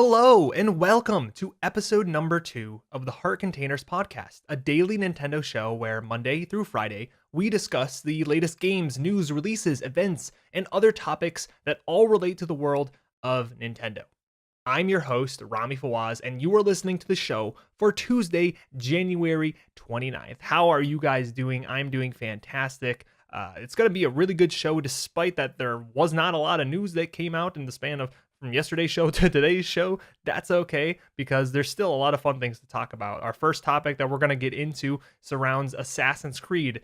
Hello and welcome to episode number 2 of the Heart Containers podcast, a daily Nintendo show where Monday through Friday we discuss the latest games, news, releases, events, and other topics that all relate to the world of Nintendo. I'm your host, Rami Fawaz, and you are listening to the show for Tuesday, January 29th. How are you guys doing? I'm doing fantastic. It's going to be a really good show, despite that there was not a lot of news that came out in the span of from yesterday's show to today's show. That's okay, because there's still a lot of fun things to talk about. Our first topic that we're going to get into surrounds Assassin's Creed.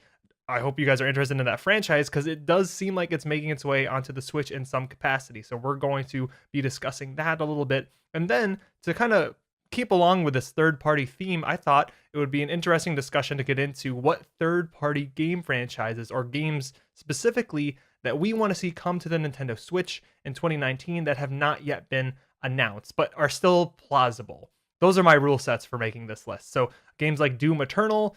I hope you guys are interested in that franchise, because it does seem like it's making its way onto the Switch in some capacity. So we're going to be discussing that a little bit. And then to kind of keep along with this third-party theme, I thought it would be an interesting discussion to get into what third-party game franchises or games specifically that we want to see come to the Nintendo Switch in 2019 that have not yet been announced, but are still plausible. Those are my rule sets for making this list. So games like Doom Eternal,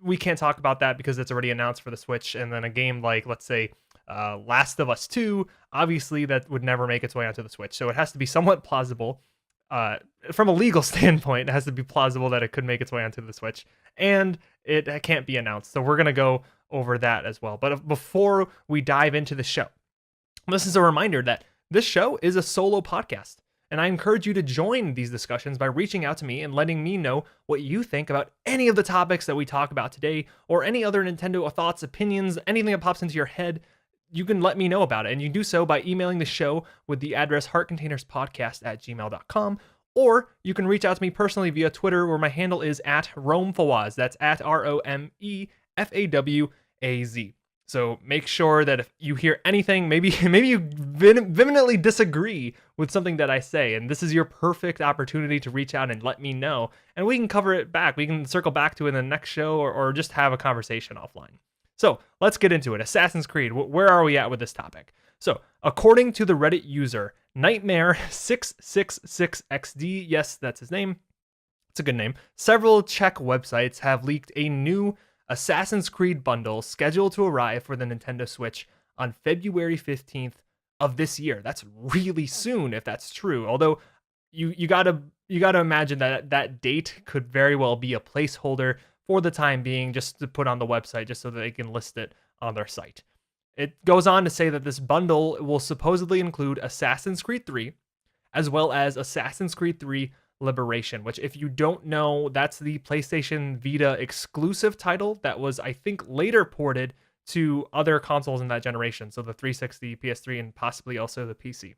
we can't talk about that because it's already announced for the Switch. And then a game like, let's say, Last of Us 2, obviously that would never make its way onto the Switch. So it has to be somewhat plausible. From a legal standpoint, it has to be plausible that it could make its way onto the Switch. And it can't be announced. So we're going to go over that as well. But before we dive into the show, this is a reminder that this show is a solo podcast, and I encourage you to join these discussions by reaching out to me and letting me know what you think about any of the topics that we talk about today, or any other Nintendo thoughts, opinions, anything that pops into your head. You can let me know about it, and you can do so by emailing the show with the address heartcontainerspodcast@gmail.com, or you can reach out to me personally via Twitter, where my handle is @RomeFawaz. That's @ROMEFAWAZ. So make sure that if you hear anything, maybe you vehemently disagree with something that I say, and this is your perfect opportunity to reach out and let me know, and we can cover it back. We can circle back to it in the next show, or just have a conversation offline. So let's get into it. Assassin's Creed, where are we at with this topic? So according to the Reddit user Nightmare666XD, yes, that's his name. It's a good name. Several Czech websites have leaked a new Assassin's Creed bundle scheduled to arrive for the Nintendo Switch on February 15th of this year. That's really soon if that's true. Although you gotta imagine that date could very well be a placeholder for the time being, just to put on the website, just so that they can list it on their site. It goes on to say that this bundle will supposedly include Assassin's Creed 3, as well as Assassin's Creed 3 Liberation, which, if you don't know, that's the PlayStation Vita exclusive title that was, I think, later ported to other consoles in that generation, so the 360, PS3, and possibly also the PC.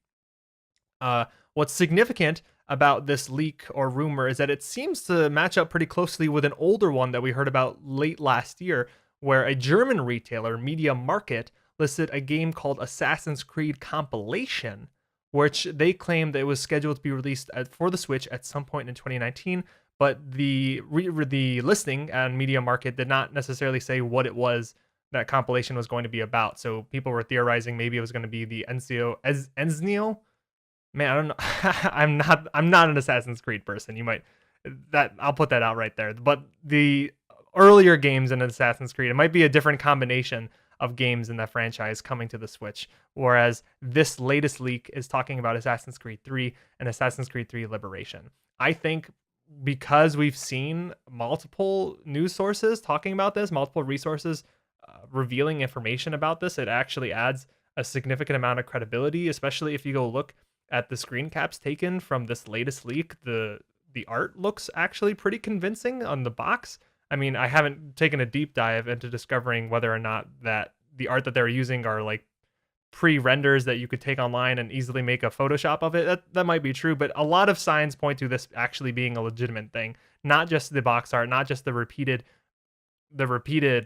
What's significant about this leak or rumor is that it seems to match up pretty closely with an older one that we heard about late last year, where a German retailer, Media Market, listed a game called Assassin's Creed Compilation, which they claimed that it was scheduled to be released for the Switch at some point in 2019, but the listing on Media Market did not necessarily say what it was that compilation was going to be about. So people were theorizing maybe it was going to be the Ezio. Man, I don't know. I'm not an Assassin's Creed person. I'll put that out right there. But the earlier games in Assassin's Creed, it might be a different combination of games in that franchise coming to the Switch, whereas this latest leak is talking about Assassin's Creed 3 and Assassin's Creed 3 Liberation. I think because we've seen multiple news sources talking about this, multiple resources revealing information about this, it actually adds a significant amount of credibility, especially if you go look at the screen caps taken from this latest leak. The art looks actually pretty convincing on the box. I mean, I haven't taken a deep dive into discovering whether or not that the art that they're using are like pre-renders that you could take online and easily make a Photoshop of it. That might be true, but a lot of signs point to this actually being a legitimate thing, not just the box art, not just the repeated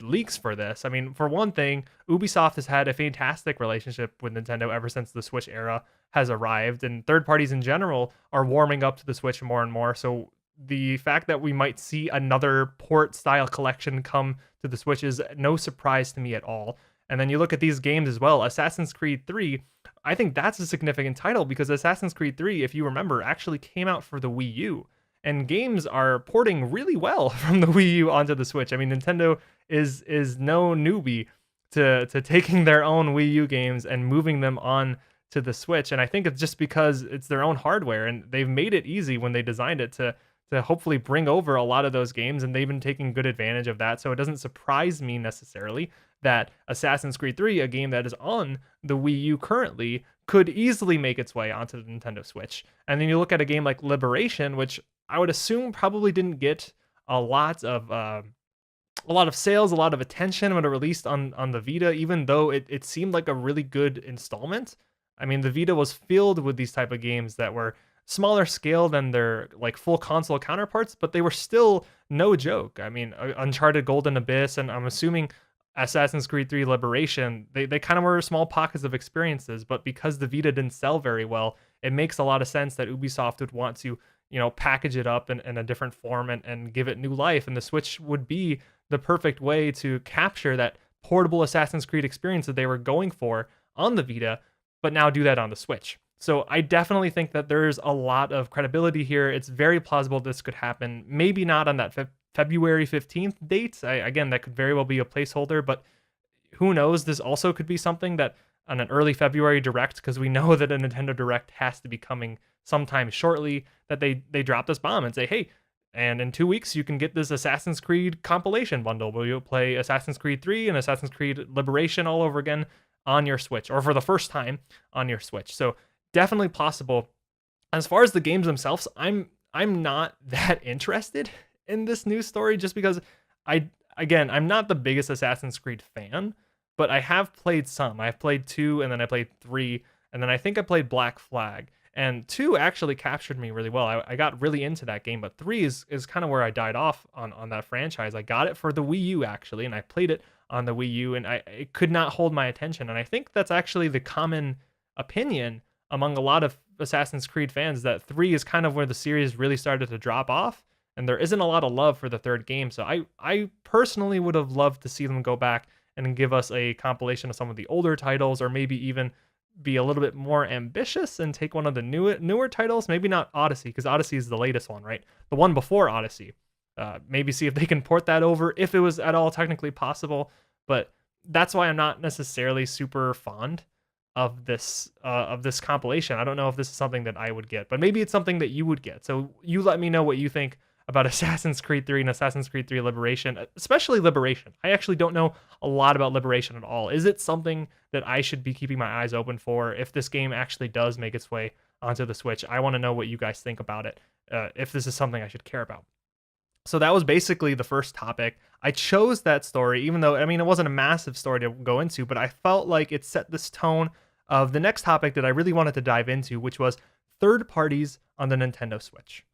leaks for this. I mean, for one thing, Ubisoft has had a fantastic relationship with Nintendo ever since the Switch era has arrived, and third parties in general are warming up to the Switch more and more. So the fact that we might see another port style collection come to the Switch is no surprise to me at all. And then you look at these games as well. Assassin's Creed 3, I think that's a significant title, because Assassin's Creed 3, if you remember, actually came out for the Wii U. And games are porting really well from the Wii U onto the Switch. I mean, Nintendo is no newbie to taking their own Wii U games and moving them on to the Switch. And I think it's just because it's their own hardware and they've made it easy when they designed it to hopefully bring over a lot of those games, and they've been taking good advantage of that. So it doesn't surprise me necessarily that Assassin's Creed 3, a game that is on the Wii U currently, could easily make its way onto the Nintendo Switch. And then you look at a game like Liberation, which I would assume probably didn't get a lot of sales, a lot of attention when it released on the Vita, even though it seemed like a really good installment. I mean, the Vita was filled with these type of games that were smaller scale than their like full console counterparts, but they were still no joke. I mean, Uncharted Golden Abyss, and I'm assuming Assassin's Creed 3 Liberation, they kind of were small pockets of experiences, but because the Vita didn't sell very well, it makes a lot of sense that Ubisoft would want to, package it up in a different form and give it new life. And the Switch would be the perfect way to capture that portable Assassin's Creed experience that they were going for on the Vita, but now do that on the Switch. So I definitely think that there's a lot of credibility here. It's very plausible this could happen. Maybe not on that February 15th date. Again, that could very well be a placeholder, but who knows? This also could be something that on an early February Direct, because we know that a Nintendo Direct has to be coming sometime shortly, that they drop this bomb and say, hey, and in 2 weeks, you can get this Assassin's Creed compilation bundle where you'll play Assassin's Creed 3 and Assassin's Creed Liberation all over again on your Switch, or for the first time on your Switch. So definitely possible. As far as the games themselves, I'm not that interested in this news story, just because I'm not the biggest Assassin's Creed fan, but I have played some. I've played 2, and then I played 3, and then I think I played Black Flag. And 2 actually captured me really well. I got really into that game, but 3 is kind of where I died off on that franchise. I got it for the Wii U actually, and I played it on the Wii U, and it could not hold my attention. And I think that's actually the common opinion among a lot of Assassin's Creed fans, that 3 is kind of where the series really started to drop off, and there isn't a lot of love for the third game. So I personally would have loved to see them go back and give us a compilation of some of the older titles, or maybe even be a little bit more ambitious and take one of the newer titles. Maybe not Odyssey, because Odyssey is the latest one, right? The one before Odyssey. Maybe see if they can port that over, if it was at all technically possible. But that's why I'm not necessarily super fond of this compilation. I don't know if this is something that I would get, but maybe it's something that you would get. So you let me know what you think about Assassin's Creed 3 and Assassin's Creed 3 Liberation, especially Liberation. I actually don't know a lot about Liberation at all. Is it something that I should be keeping my eyes open for if this game actually does make its way onto the Switch? I want to know what you guys think about it, if this is something I should care about. So that was basically the first topic. I chose that story, even though, I mean, it wasn't a massive story to go into, but I felt like it set this tone of the next topic that I really wanted to dive into, which was third parties on the Nintendo Switch.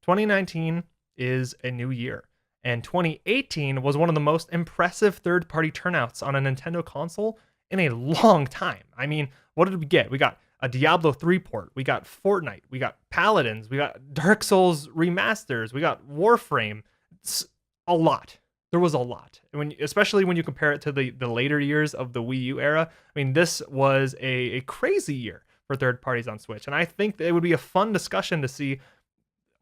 2019 is a new year, and 2018 was one of the most impressive third-party turnouts on a Nintendo console in a long time. I mean, what did we get? We got a Diablo 3 port, we got Fortnite, we got Paladins, we got Dark Souls remasters, we got Warframe. It's a lot. There was a lot, especially when you compare it to the later years of the Wii U era. I mean, this was a crazy year for third parties on Switch, and I think that it would be a fun discussion to see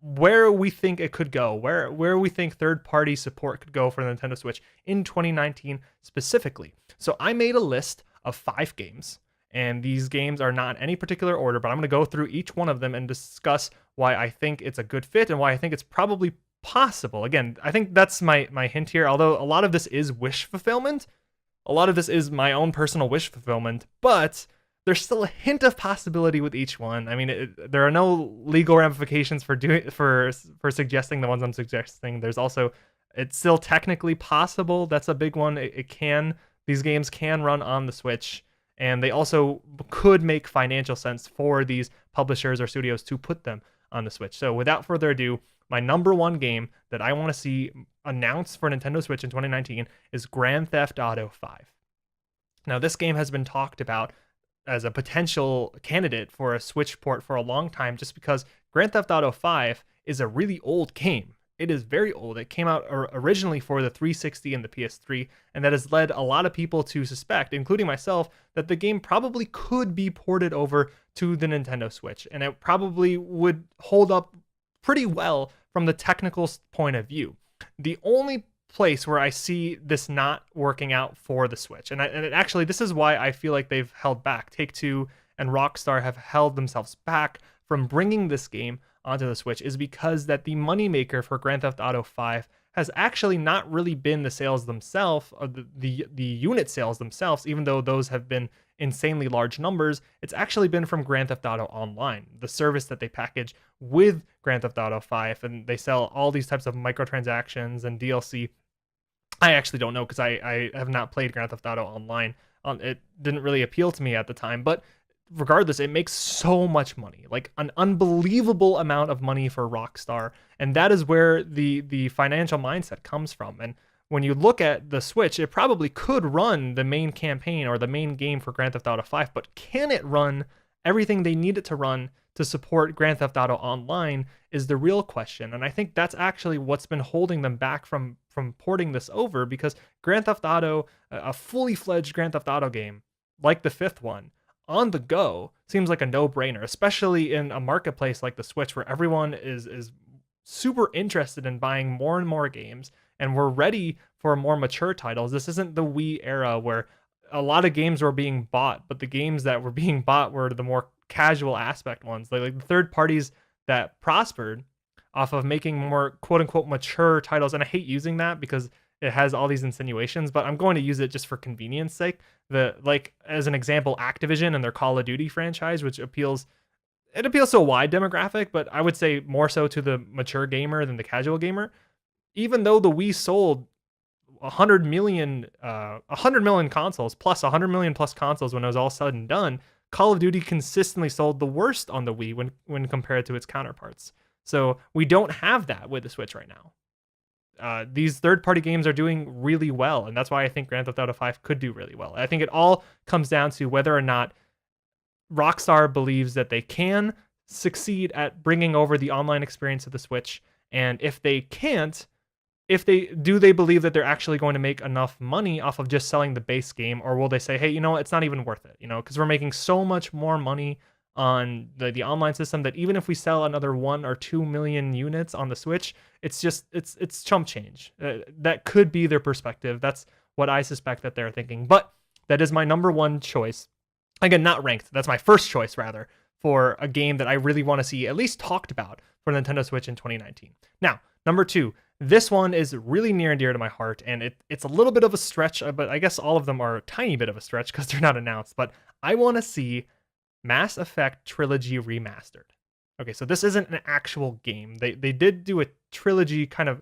where we think it could go, where we think third-party support could go for the Nintendo Switch in 2019 specifically. So I made a list of 5 games, and these games are not in any particular order, but I'm going to go through each one of them and discuss why I think it's a good fit and why I think it's probably possible. Again, I think that's my hint here, although a lot of this is wish fulfillment. A lot of this is my own personal wish fulfillment, but there's still a hint of possibility with each one. I mean, there are no legal ramifications for suggesting the ones I'm suggesting. There's also, it's still technically possible. That's a big one. These games can run on the Switch, and they also could make financial sense for these publishers or studios to put them on the Switch. So without further ado, my number one game that I want to see announced for Nintendo Switch in 2019 is Grand Theft Auto 5. Now, this game has been talked about as a potential candidate for a Switch port for a long time, just because Grand Theft Auto 5 is a really old game. It is very old. It came out originally for the 360 and the PS3, and that has led a lot of people to suspect, including myself, that the game probably could be ported over to the Nintendo Switch, and it probably would hold up pretty well from the technical point of view. The only place where I see this not working out for the Switch, and actually this is why I feel like they've held back. Take-Two and Rockstar have held themselves back from bringing this game onto the Switch is because that the moneymaker for Grand Theft Auto 5 has actually not really been the sales themselves, or the unit sales themselves, even though those have been insanely large numbers. It's actually been from Grand Theft Auto Online, the service that they package with Grand Theft Auto 5, and they sell all these types of microtransactions and DLC. I actually don't know because I have not played Grand Theft Auto Online. It didn't really appeal to me at the time, but regardless, it makes so much money, like an unbelievable amount of money for Rockstar, and that is where the financial mindset comes from. And when you look at the Switch, it probably could run the main campaign or the main game for Grand Theft Auto 5, but can it run everything they need it to run to support Grand Theft Auto Online is the real question. And I think that's actually what's been holding them back from porting this over, because Grand Theft Auto, a fully fledged Grand Theft Auto game like the fifth one, on the go seems like a no-brainer, especially in a marketplace like the Switch where everyone is super interested in buying more and more games, and we're ready for more mature titles. This isn't the Wii era where a lot of games were being bought, but the games that were being bought were the more casual aspect ones, like the third parties that prospered off of making more quote-unquote mature titles. And I hate using that because it has all these insinuations, but I'm going to use it just for convenience sake. Like as an example, Activision and their Call of Duty franchise, which appeals to a wide demographic, but I would say more so to the mature gamer than the casual gamer. Even though the Wii sold 100 million consoles, plus 100 million plus consoles when it was all said and done, Call of Duty consistently sold the worst on the Wii when compared to its counterparts. So we don't have that with the Switch right now. These third-party games are doing really well, and that's why I think Grand Theft Auto 5 could do really well. I think it all comes down to whether or not Rockstar believes that they can succeed at bringing over the online experience of the Switch, and if they can't, they believe that they're actually going to make enough money off of just selling the base game, or will they say, hey, you know what, it's not even worth it, because we're making so much more money on the online system that even if we sell another 1 or 2 million units on the Switch, it's chump change. That could be their perspective. That's what I suspect that they're thinking. But that is my number one choice. Again, not ranked. That's my first choice, rather, for a game that I really want to see at least talked about for Nintendo Switch in 2019. Now, number 2. This one is really near and dear to my heart, and it's a little bit of a stretch, but I guess all of them are a tiny bit of a stretch because they're not announced. But I want to see Mass Effect Trilogy Remastered. Okay, so this isn't an actual game. They did do a trilogy kind of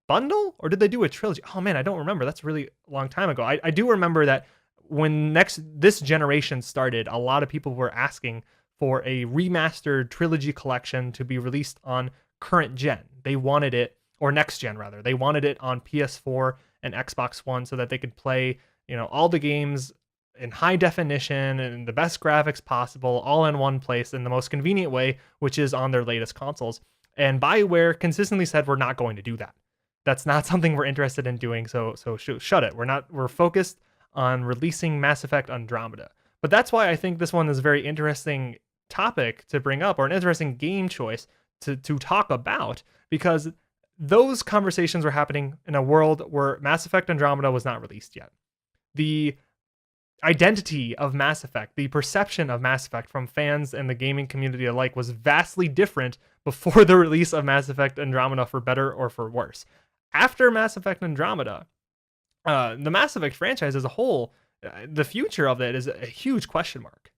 bundle, or did they do a trilogy? Oh man, I don't remember. That's a really long time ago. I do remember that when this generation started, a lot of people were asking for a remastered trilogy collection to be released on current gen. They wanted it, or next gen rather. They wanted it on PS4 and Xbox One so that they could play, all the games in high definition and the best graphics possible, all in one place in the most convenient way, which is on their latest consoles. And BioWare consistently said, we're not going to do that. That's not something we're interested in doing. So shut it. We're focused on releasing Mass Effect Andromeda. But that's why I think this one is a very interesting topic to bring up, or an interesting game choice to talk about, because those conversations were happening in a world where Mass Effect Andromeda was not released yet. The identity of Mass Effect, the perception of Mass Effect from fans and the gaming community alike was vastly different before the release of Mass Effect Andromeda, for better or for worse. After Mass Effect Andromeda, the Mass Effect franchise as a whole, the future of it is a huge question mark,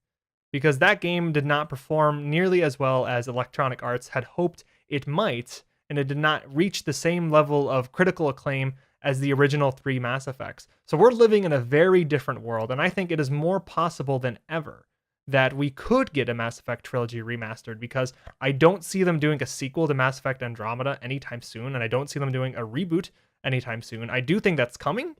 because that game did not perform nearly as well as Electronic Arts had hoped it might, and it did not reach the same level of critical acclaim as the original 3 Mass Effects. So we're living in a very different world, and I think it is more possible than ever that we could get a Mass Effect trilogy remastered, because I don't see them doing a sequel to Mass Effect Andromeda anytime soon, and I don't see them doing a reboot anytime soon. I do think that's coming,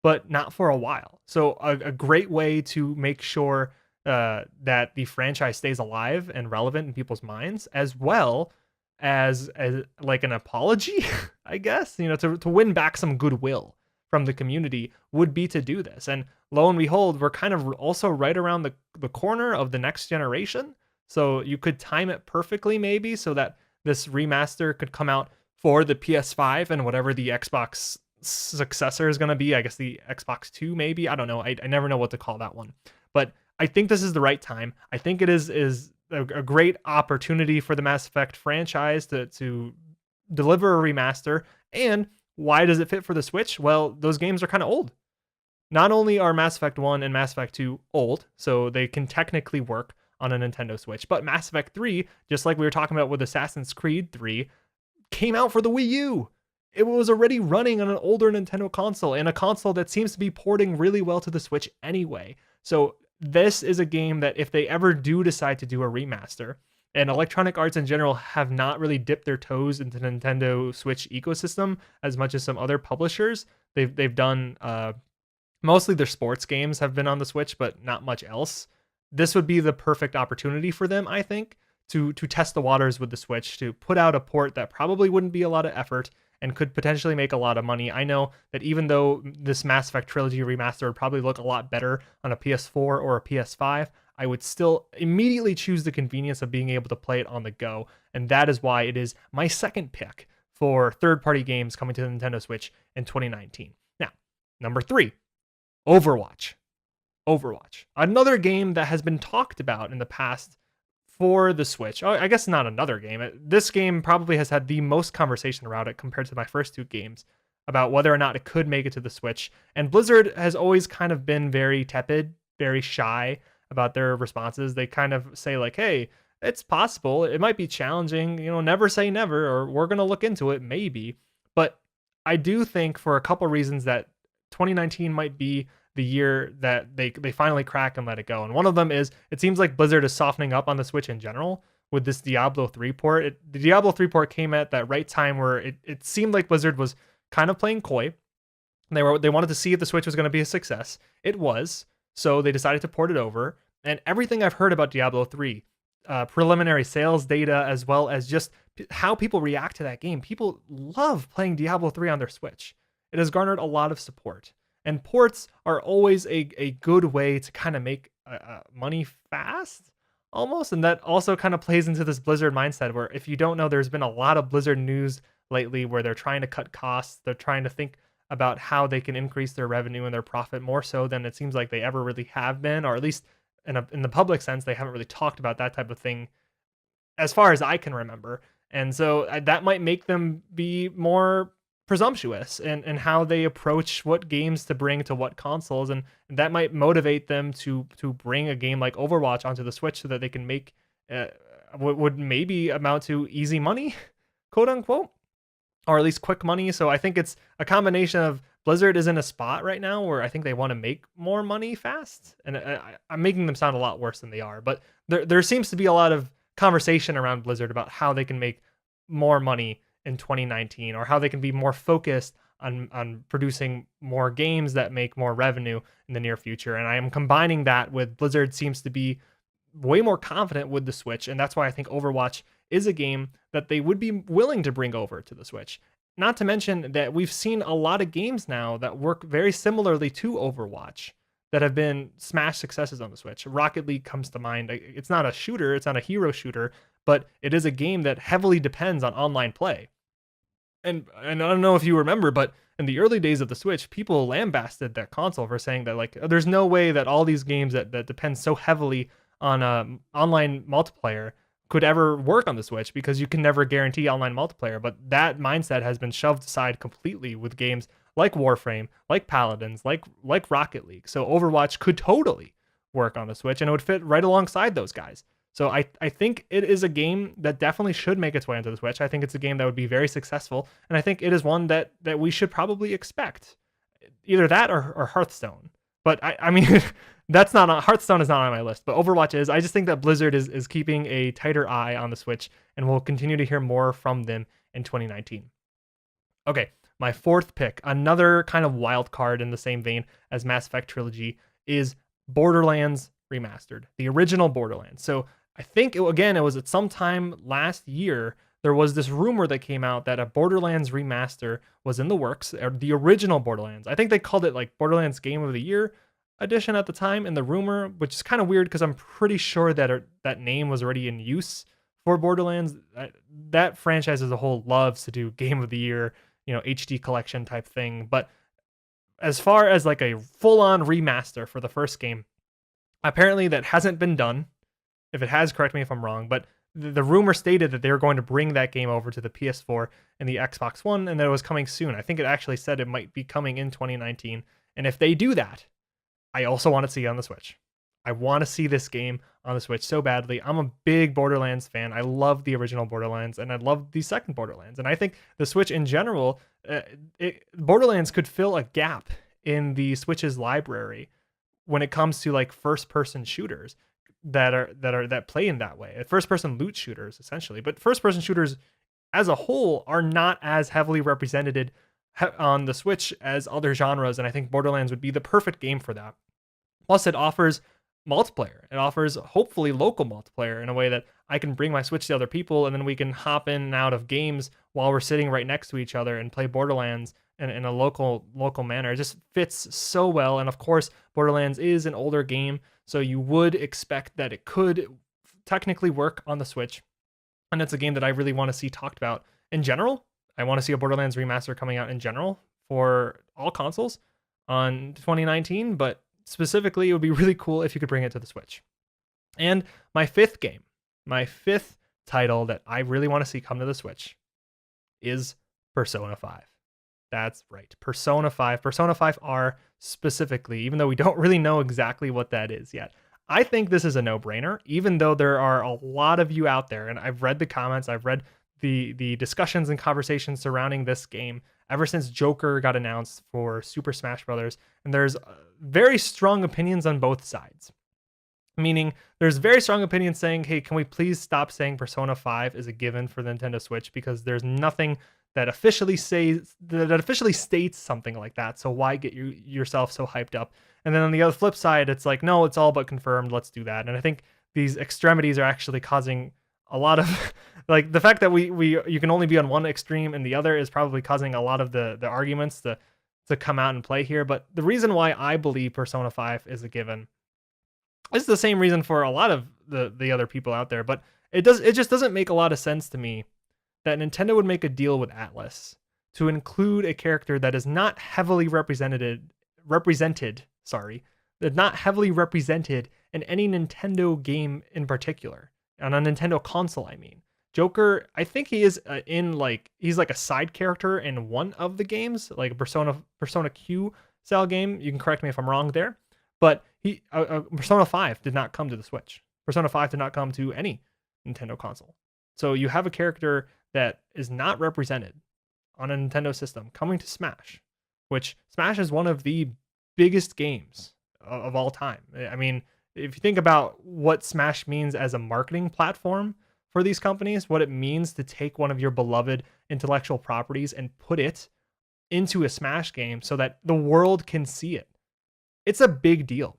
but not for a while. So a great way to make sure that the franchise stays alive and relevant in people's minds, as well as like an apology, I guess, to win back some goodwill from the community, would be to do this. And lo and behold, we're kind of also right around the corner of the next generation. So you could time it perfectly, maybe, so that this remaster could come out for the PS5 and whatever the Xbox successor is going to be. I guess the Xbox 2, maybe. I don't know. I never know what to call that one. But I think this is the right time. I think it is a great opportunity for the Mass Effect franchise to deliver a remaster. And why does it fit for the Switch? Well, those games are kind of old. Not only are Mass Effect 1 and Mass Effect 2 old, so they can technically work on a Nintendo Switch, but Mass Effect 3, just like we were talking about with Assassin's Creed 3, came out for the Wii U. It was already running on an older Nintendo console, and a console that seems to be porting really well to the Switch anyway. So this is a game that if they ever do decide to do a remaster, and Electronic Arts in general have not really dipped their toes into the Nintendo Switch ecosystem as much as some other publishers. They've done mostly their sports games have been on the Switch, but not much else. This would be the perfect opportunity for them, I think, to test the waters with the Switch, to put out a port that probably wouldn't be a lot of effort and could potentially make a lot of money. I know that even though this Mass Effect Trilogy remaster would probably look a lot better on a PS4 or a PS5, I would still immediately choose the convenience of being able to play it on the go. And that is why it is my second pick for third-party games coming to the Nintendo Switch in 2019. Now, number 3, Overwatch. Overwatch. Another game that has been talked about in the past for the Switch. Oh, I guess not another game. This game probably has had the most conversation around it compared to my first 2 games about whether or not it could make it to the Switch. And Blizzard has always kind of been very tepid, very shy about their responses. They kind of say like, hey, it's possible. It might be challenging. Never say never, or we're going to look into it, maybe. But I do think for a couple reasons that 2019 might be the year that they finally crack and let it go. And one of them is it seems like Blizzard is softening up on the Switch in general with this Diablo 3 port. The Diablo 3 port came at that right time where it seemed like Blizzard was kind of playing coy. They wanted to see if the Switch was going to be a success. It was, so they decided to port it over. And everything I've heard about Diablo 3, preliminary sales data, as well as just how people react to that game, people love playing Diablo 3 on their Switch. It has garnered a lot of support. And ports are always a good way to kind of make money fast, almost. And that also kind of plays into this Blizzard mindset where, if you don't know, there's been a lot of Blizzard news lately where they're trying to cut costs. They're trying to think about how they can increase their revenue and their profit more so than it seems like they ever really have been, or at least in the public sense, they haven't really talked about that type of thing as far as I can remember. And so that might make them be more presumptuous in how they approach what games to bring to what consoles, and that might motivate them to bring a game like Overwatch onto the Switch so that they can make what would maybe amount to easy money, quote unquote, or at least quick money. So I think it's a combination of Blizzard is in a spot right now where I think they want to make more money fast, and I'm making them sound a lot worse than they are, but there seems to be a lot of conversation around Blizzard about how they can make more money in 2019, or how they can be more focused on producing more games that make more revenue in the near future. And I am combining that with Blizzard seems to be way more confident with the Switch, and that's why I think Overwatch is a game that they would be willing to bring over to the Switch. Not to mention that we've seen a lot of games now that work very similarly to Overwatch that have been smash successes on the Switch. Rocket League comes to mind. It's not a shooter, it's not a hero shooter, but it is a game that heavily depends on online play. And I don't know if you remember, but in the early days of the Switch, people lambasted that console for saying that, like, there's no way that all these games that depend so heavily on online multiplayer could ever work on the Switch, because you can never guarantee online multiplayer. But that mindset has been shoved aside completely with games like Warframe, like Paladins, like Rocket League. So Overwatch could totally work on the Switch, and it would fit right alongside those guys. So I think it is a game that definitely should make its way onto the Switch. I think it's a game that would be very successful, and I think it is one that we should probably expect. Either that or Hearthstone. But I mean, that's not on, Hearthstone is not on my list, but Overwatch is. I just think that Blizzard is keeping a tighter eye on the Switch, and we'll continue to hear more from them in 2019. Okay, my fourth pick, another kind of wild card in the same vein as Mass Effect Trilogy, is Borderlands Remastered, the original Borderlands. So I think, it was at some time last year, there was this rumor that came out that a Borderlands remaster was in the works, or the original Borderlands. I think they called it like Borderlands Game of the Year edition at the time in the rumor, which is kind of weird because I'm pretty sure that that name was already in use for Borderlands. That franchise as a whole loves to do Game of the Year, HD collection type thing. But as far as like a full-on remaster for the first game, Apparently, that hasn't been done. If it has, correct me if I'm wrong, but the rumor stated that they were going to bring that game over to the PS4 and the Xbox One, and that it was coming soon. I think it actually said it might be coming in 2019. And if they do that, I also want to see it on the Switch. I want to see this game on the Switch so badly. I'm a big Borderlands fan. I love the original Borderlands, and I love the second Borderlands. And I think the Switch in general, Borderlands could fill a gap in the Switch's library when it comes to like first-person shooters that play in that way. First-person loot shooters, essentially. But first-person shooters as a whole are not as heavily represented on the Switch as other genres, and I think Borderlands would be the perfect game for that. Plus, it offers multiplayer. It offers hopefully local multiplayer in a way that I can bring my Switch to other people, and then we can hop in and out of games while we're sitting right next to each other and play Borderlands in a local manner. It just fits so well. And of course, Borderlands is an older game, so you would expect that it could technically work on the Switch. And it's a game that I really want to see talked about in general. I want to see a Borderlands remaster coming out in general for all consoles on 2019, but specifically, it would be really cool if you could bring it to the Switch. And my fifth title that I really want to see come to the Switch is Persona 5. That's right, Persona 5. Persona 5R specifically, even though we don't really know exactly what that is yet. I think this is a no-brainer, even though there are a lot of you out there, and I've read the comments, I've read the discussions and conversations surrounding this game ever since Joker got announced for Super Smash Bros. And there's very strong opinions on both sides. Meaning, there's very strong opinions saying, hey, can we please stop saying Persona 5 is a given for the Nintendo Switch, because there's nothing that officially states something like that. So why get yourself so hyped up? And then on the other flip side, it's like, no, it's all but confirmed. Let's do that. And I think these extremities are actually causing a lot of like the fact that you can only be on one extreme and the other is probably causing a lot of the arguments to come out and play here. But the reason why I believe Persona 5 is a given is the same reason for a lot of the other people out there. But it just doesn't make a lot of sense to me that Nintendo would make a deal with Atlas to include a character that is not heavily represented in any Nintendo game in particular. On a Nintendo console, I mean. Joker, I think he is he's like a side character in one of the games, like a Persona Q style game. You can correct me if I'm wrong there, but Persona 5 did not come to the Switch. Persona 5 did not come to any Nintendo console. So you have a character that is not represented on a Nintendo system coming to Smash, which Smash is one of the biggest games of all time. I mean, if you think about what Smash means as a marketing platform for these companies, what it means to take one of your beloved intellectual properties and put it into a Smash game so that the world can see it, it's a big deal.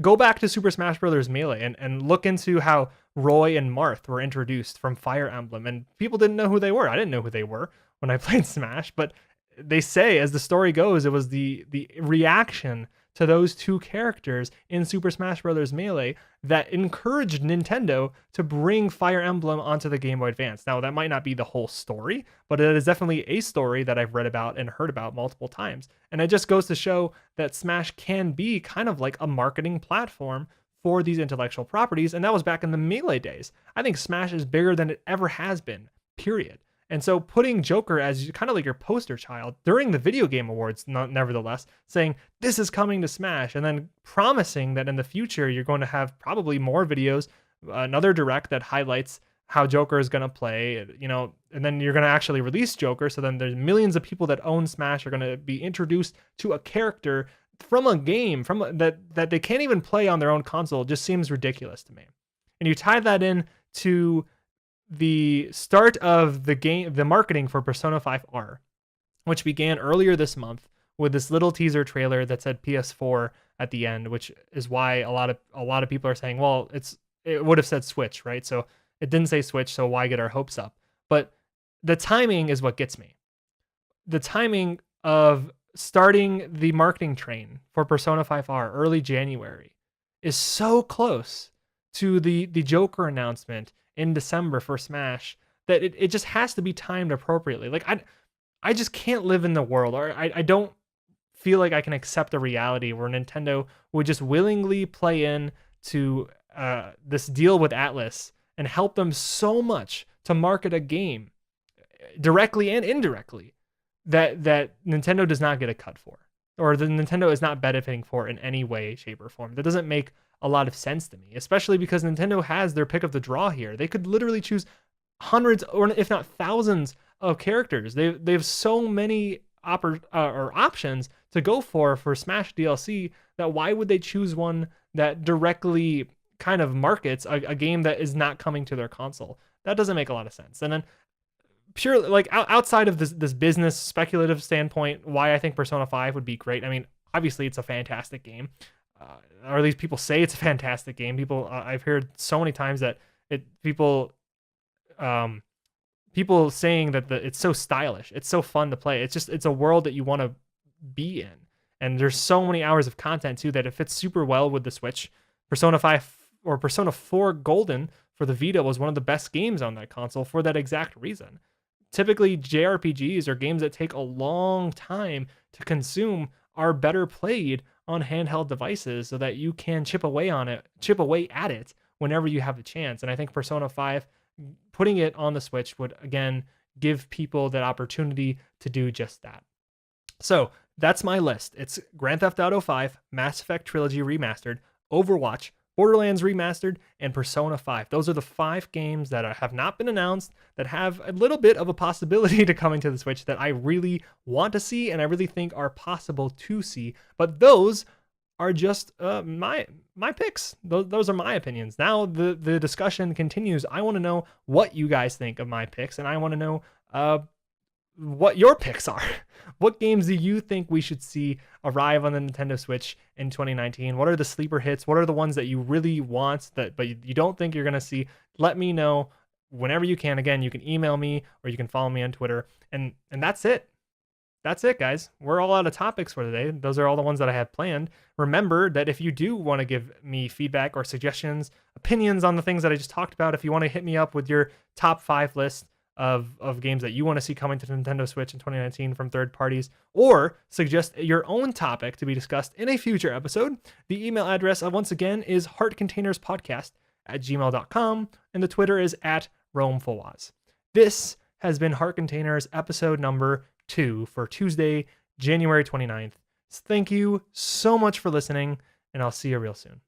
Go back to Super Smash Bros. Melee and look into how Roy and Marth were introduced from Fire Emblem, and people didn't know who they were. I didn't know who they were when I played Smash, but they say, as the story goes, it was the reaction to those two characters in Super Smash Bros. Melee that encouraged Nintendo to bring Fire Emblem onto the Game Boy Advance. Now, that might not be the whole story, but it is definitely a story that I've read about and heard about multiple times. And it just goes to show that Smash can be kind of like a marketing platform for these intellectual properties, and that was back in the Melee days. I think Smash is bigger than it ever has been, period. And so putting Joker as kind of like your poster child during the Video Game Awards, nevertheless, saying this is coming to Smash, and then promising that in the future you're going to have probably more videos, another direct that highlights how Joker is going to play, and then you're going to actually release Joker. So then there's millions of people that own Smash are going to be introduced to a character from a game that they can't even play on their own console. It just seems ridiculous to me. And you tie that in to the start of the marketing for Persona 5R, which began earlier this month with this little teaser trailer that said PS4 at the end, which is why a lot of people are saying, well, it would have said Switch, right? So it didn't say Switch, so why get our hopes up? But the timing is what gets me. The timing of starting the marketing train for Persona 5R early January is so close to the Joker announcement in December for Smash that it just has to be timed appropriately. Like I just can't live in the world, or I don't feel like I can accept a reality where Nintendo would just willingly play in to this deal with Atlas and helped them so much to market a game directly and indirectly that Nintendo does not get a cut for, or the Nintendo is not benefiting for in any way, shape, or form. That doesn't make a lot of sense to me, especially because Nintendo has their pick of the draw here. They could literally choose hundreds, or if not thousands, of characters. They have so many or options to go for Smash DLC, that why would they choose one that directly kind of markets a game that is not coming to their console? That doesn't make a lot of sense. And then pure, like, outside of this business speculative standpoint, why I think Persona 5 would be great. I mean, obviously it's a fantastic game, or at least people say it's a fantastic game. People, I've heard so many times that people saying that it's so stylish, it's so fun to play. It's a world that you want to be in, and there's so many hours of content too that it fits super well with the Switch. Persona 5 or Persona 4 Golden for the Vita was one of the best games on that console for that exact reason. Typically, JRPGs or games that take a long time to consume are better played on handheld devices so that you can chip away at it whenever you have the chance. And I think Persona 5, putting it on the Switch, would again give people that opportunity to do just that. So that's my list. It's Grand Theft Auto 5, Mass Effect Trilogy Remastered, Overwatch, Borderlands Remastered, and Persona 5. Those are the 5 games that have not been announced, that have a little bit of a possibility to coming to the Switch, that I really want to see and I really think are possible to see. But those are just my picks. Those are my opinions. Now the discussion continues. I want to know what you guys think of my picks, and I want to know what your picks are. What games do you think we should see arrive on the Nintendo Switch in 2019? What are the sleeper hits? What are the ones that you really want but you don't think you're going to see? Let me know whenever you can. Again, you can email me or you can follow me on Twitter. And that's it. That's it, guys. We're all out of topics for today. Those are all the ones that I have planned. Remember that if you do want to give me feedback or suggestions, opinions on the things that I just talked about, if you want to hit me up with your top 5 list of games that you want to see coming to the Nintendo Switch in 2019 from third parties, or suggest your own topic to be discussed in a future episode, the email address, once again, is heartcontainerspodcast@gmail.com, and the Twitter is @RomeFawaz. This has been Heart Containers episode number 2 for Tuesday, January 29th. Thank you so much for listening, and I'll see you real soon.